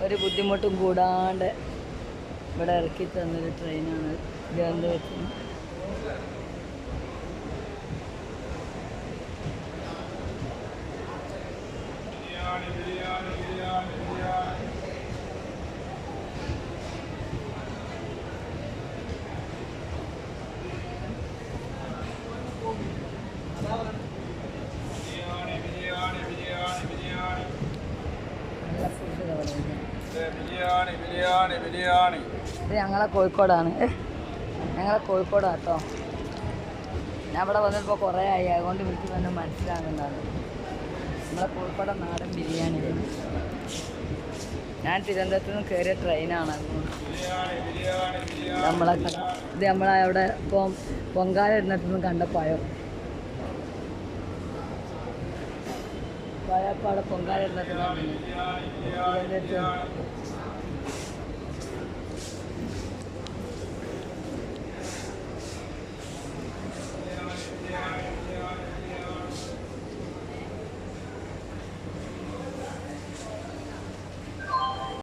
ഒരു ബുദ്ധിമുട്ടും കൂടാണ്ട് ഇവിടെ ഇറക്കി തന്നൊരു ട്രെയിനാണ് തിരുവനന്തപുരത്ത്. ഇത് ഞങ്ങളെ കോഴിക്കോടാണ്, കേട്ടോ. ഞാൻ ഇവിടെ വന്നപ്പോൾ കുറേ ആയി, അതുകൊണ്ട് എനിക്ക് തന്നെ മനസ്സിലാകുന്നതാണ് നമ്മളെ കോഴിക്കോട് നാടൻ ബിരിയാണി. ഞാൻ തിരുവനന്തപുരത്ത് നിന്ന് കയറിയ ട്രെയിനാണ്. ഇത് നമ്മളെ അവിടെ ഇപ്പം പൊങ്കാല ഇടുന്നിടത്തുനിന്ന് കണ്ട പഴം അവിടെ പൊങ്കാല ഇടുന്നിടത്തുനിന്ന് തിരുവനന്തപുരത്ത്